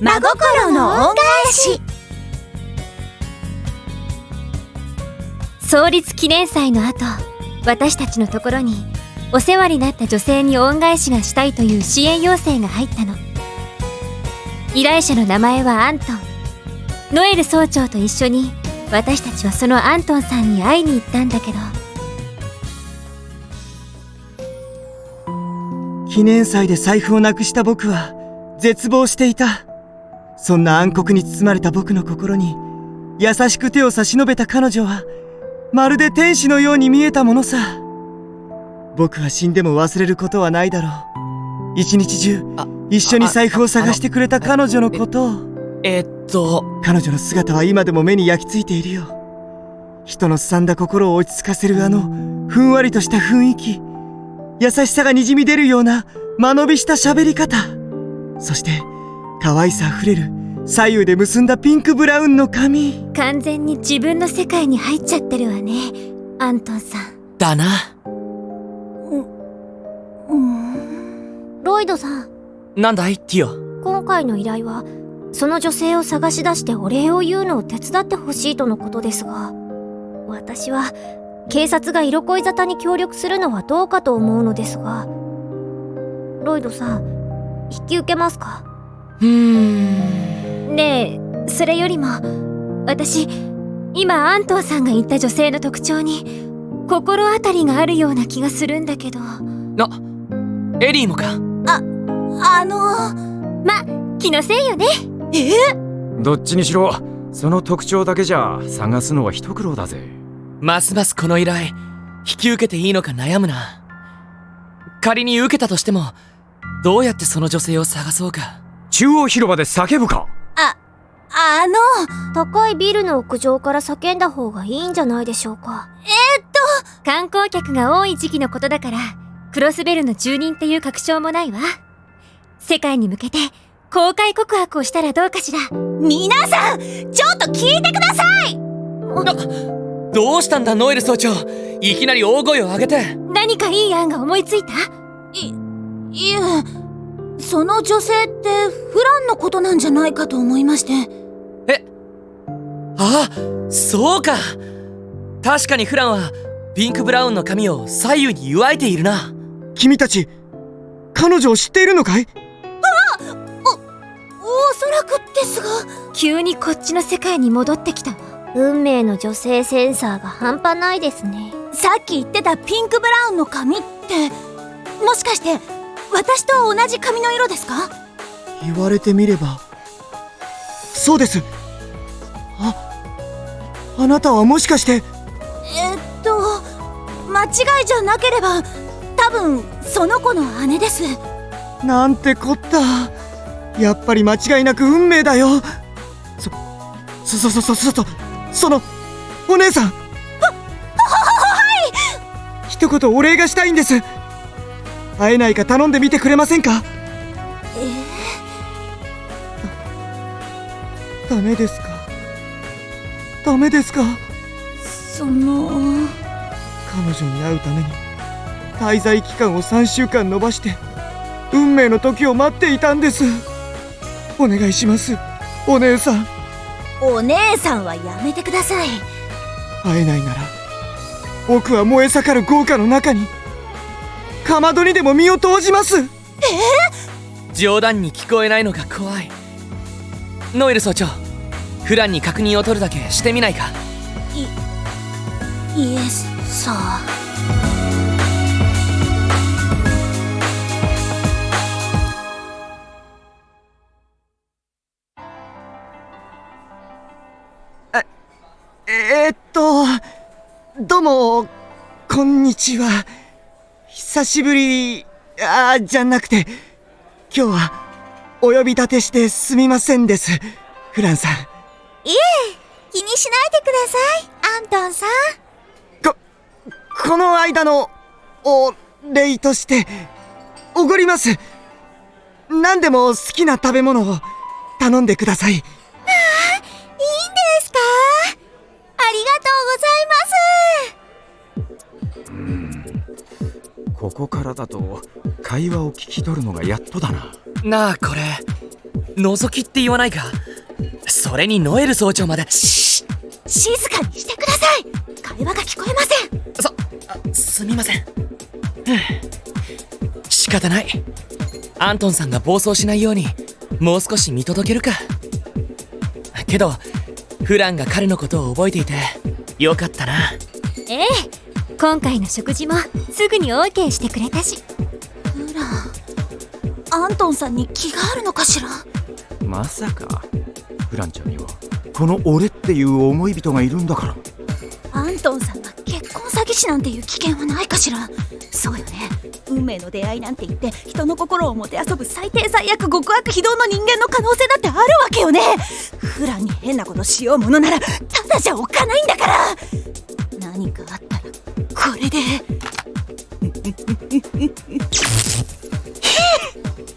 真心の恩返し。創立記念祭の後、私たちのところにお世話になった女性に恩返しがしたいという支援要請が入ったの。依頼者の名前はアントン。ノエル総長と一緒に私たちはそのアントンさんに会いに行ったんだけど、記念祭で財布をなくした僕は絶望していた。そんな暗黒に包まれた僕の心に優しく手を差し伸べた彼女はまるで天使のように見えたものさ。僕は死んでも忘れることはないだろう。一日中一緒に財布を探してくれた彼女のことを。彼女の姿は今でも目に焼き付いているよ。人のすさんだ心を落ち着かせるあのふんわりとした雰囲気、優しさがにじみ出るような間延びした喋り方、そして可愛さあふれる左右で結んだピンクブラウンの髪。完全に自分の世界に入っちゃってるわね、アントンさん。だな。ロイドさん。なんだいティオ。今回の依頼はその女性を探し出してお礼を言うのを手伝ってほしいとのことですが、私は警察が色恋沙汰に協力するのはどうかと思うのですが、ロイドさん引き受けますか？ねえ、それよりも私今アントンさんが言った女性の特徴に心当たりがあるような気がするんだけど。エリーもか？ま、気のせいよね。どっちにしろその特徴だけじゃ探すのは一苦労だぜ。ますますこの依頼引き受けていいのか悩むな。仮に受けたとしてもどうやってその女性を探そうか。中央広場で叫ぶか？高いビルの屋上から叫んだ方がいいんじゃないでしょうか。観光客が多い時期のことだから、クロスベルの住人っていう確証もないわ。世界に向けて公開告白をしたらどうかしら。皆さん、ちょっと聞いてください。どうしたんだノエル総長、いきなり大声を上げて。何かいい案が思いついた？いえ、その女性ってフランのことなんじゃないかと思いまして。そうか。確かにフランはピンクブラウンの髪を左右に結わえているな。君たち彼女を知っているのかい？おそらくですが。急にこっちの世界に戻ってきたわ。運命の女性センサーが半端ないですね。さっき言ってたピンクブラウンの髪って、もしかして私と同じ髪の色ですか？言われてみればそうです。あなたはもしかして。間違いじゃなければ多分その子の姉です。なんてこった。やっぱり間違いなく運命だよ。そのお姉さん。一言お礼がしたいんです。会えないか頼んでみてくれませんか？ダメですか？ダメですか？彼女に会うために滞在期間を3週間延ばして運命の時を待っていたんです。お願いします、お姉さん。お姉さんはやめてください。会えないなら僕は燃え盛る豪華の中にかまどにでも身を投じます。冗談に聞こえないのが怖い。ノエル総長、フランに確認を取るだけしてみないか？イエスさあ。どうもこんにちは。久しぶりじゃなくて今日はお呼び立てしてすみませんです、フランさん。いえ、気にしないでください、アントンさん。この間のお礼としておごります。何でも好きな食べ物を頼んでください。いいんですか？ありがとうございます。ここからだと会話を聞き取るのがやっとだな。なあ、これ覗きって言わないか。それにノエル総長まで。静かにしてください。会話が聞こえません。すみません。仕方ない。アントンさんが暴走しないようにもう少し見届けるか。けどフランが彼のことを覚えていてよかったな。ええ、今回の食事もすぐに OK してくれたし。フラン、アントンさんに気があるのかしら。まさかフランちゃんにはこの俺っていう思い人がいるんだから。アントンさんが結婚詐欺師なんていう危険はないかしら。そうよね。運命の出会いなんて言って人の心をもてあそぶ最低最悪極悪非道の人間の可能性だってあるわけよね。フランに変なことしようものならただじゃおかないんだから。何かあったらこれで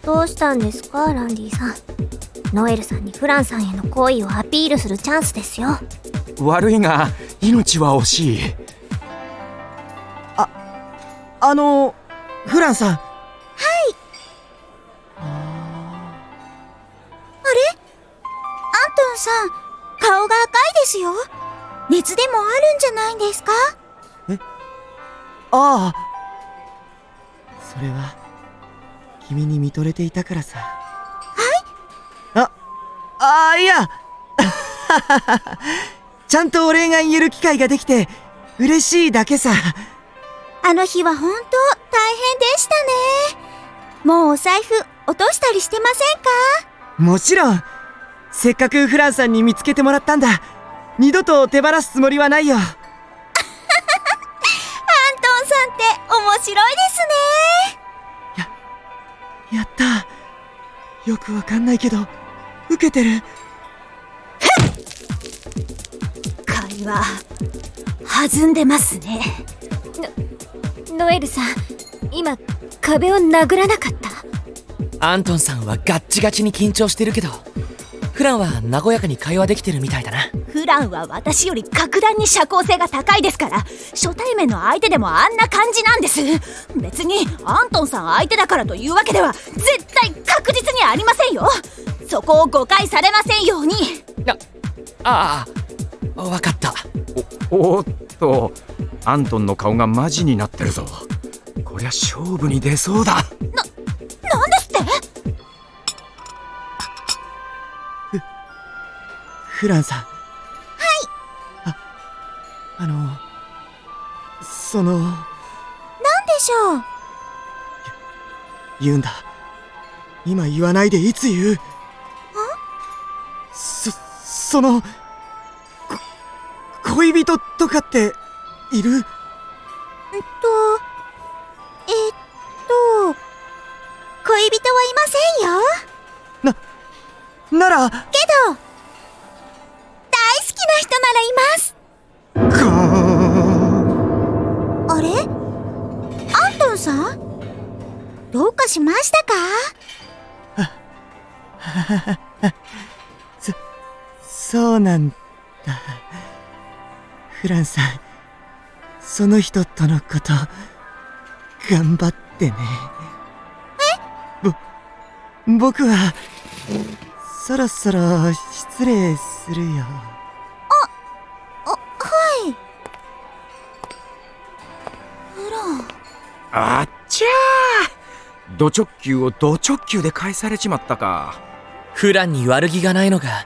どうしたんですか、ランディさん。ノエルさんにフランさんへの好意をアピールするチャンスですよ。悪いが命は惜しい。フランさん。あれ？アントンさん、顔が赤いですよ。熱でもあるんじゃないんですか？ああ、それは君に見とれていたからさ。いやちゃんとお礼が言える機会ができて嬉しいだけさ。あの日は本当大変でしたね。もうお財布落としたりしてませんか？もちろん。せっかくフランさんに見つけてもらったんだ。二度と手放すつもりはないよ。アントンさんって面白いですね。やった。よくわかんないけどウケてる。会話弾んでますね。ノエルさん、今壁を殴らなかった？アントンさんはガッチガチに緊張してるけどフランは和やかに会話できてるみたいだな。フランは私より格段に社交性が高いですから、初対面の相手でもあんな感じなんです。別にアントンさん相手だからというわけでは絶対確実にありませんよ。そこを誤解されませんように。わかった。おっと、アントンの顔がマジになってるぞ。こりゃ勝負に出そうだ。なんですって？フランさん。はい。なんでしょう？言うんだ。今言わないでいつ言う？恋人とかっている？恋人はいませんよ。ならけど大好きな人ならいます。あれ？アントンさん？どうかしましたか？そうなんだ。フランさん、その人とのこと頑張ってね。僕はそろそろ失礼するよ。はい。フラン。あっちゃー、ド直球をド直球で返されちまったか。フランに悪気がないのが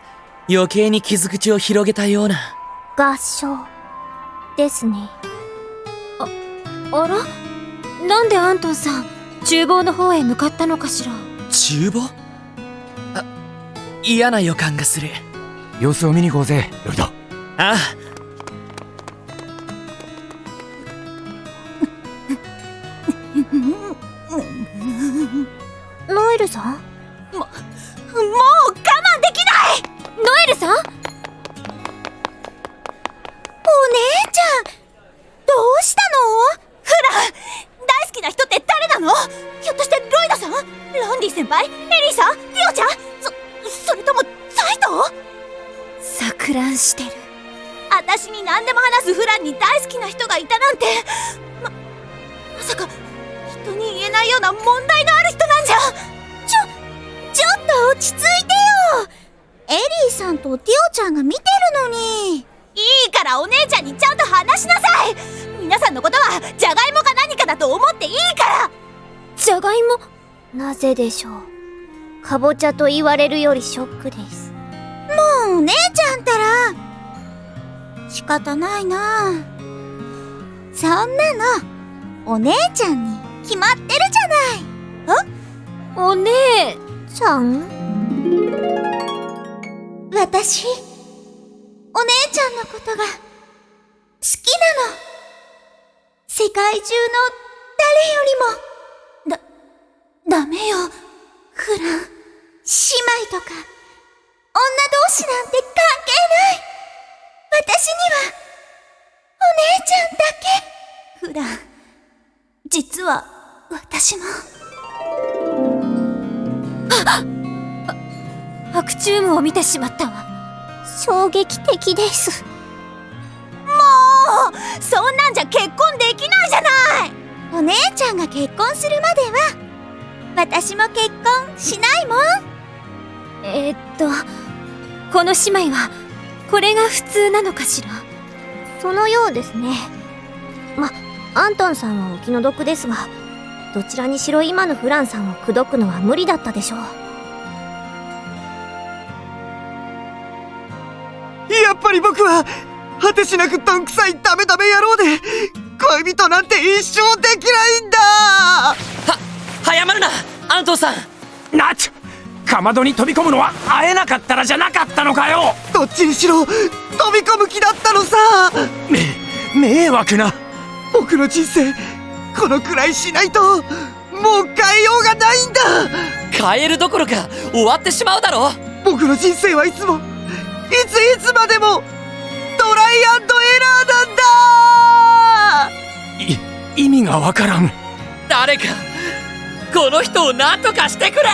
余計に傷口を広げたような。合唱ですね。あら、なんでアントンさん厨房の方へ向かったのかしら。厨房？嫌な予感がする。様子を見に行こうぜ、ロイド。ああ。ノエルさん？もう我慢できない！ノエルさん？お姉ちゃん、どうしたの？フラン、大好きな人って誰なの？ひょっとしてロイドさん？ランディ先輩？エリーさん？ティオちゃん？それともサイト？錯乱してる。私に何でも話すフランに大好きな人がいたなんて、まさか人に言えないような問題のある人なんじゃ。ちょっと落ち着いてよ。エリーさんとティオちゃんが見てるのに。いいからお姉ちゃんにちゃんと話しなさい。皆さんのことはジャガイモか何かだと思っていいから。じゃがいも？なぜでしょう。かぼちゃと言われるよりショックです。もうお姉ちゃんったら仕方ないな。そんなのお姉ちゃんに決まってるじゃない。お姉ちゃん？私お姉ちゃんのことが好きなの。世界中の誰よりも。ダメよフラン。姉妹とか女同士なんて関係ない。私にはお姉ちゃんだけ。フラン、実は私も。アクチュームを見てしまったわ。衝撃的です。もうそんなんじゃ結婚できないじゃない。お姉ちゃんが結婚するまでは私も結婚しないもん。この姉妹はこれが普通なのかしら。そのようですね。アントンさんはお気の毒ですが、どちらにしろ今のフランさんを口説くのは無理だったでしょう。やっぱり僕は果てしなくどんくさいダメダメ野郎で恋人なんて一生できないんだ。早まるなアントンさん。ナチュ、かまどに飛び込むのは会えなかったらじゃなかったのかよ。どっちにしろ飛び込む気だったのさ。迷惑な。僕の人生このくらいしないともう変えようがないんだ。変えるどころか終わってしまうだろ。僕の人生はいつもいつまでもトライアンドエラーなんだ。意味がわからん。誰かこの人を何とかしてくれ。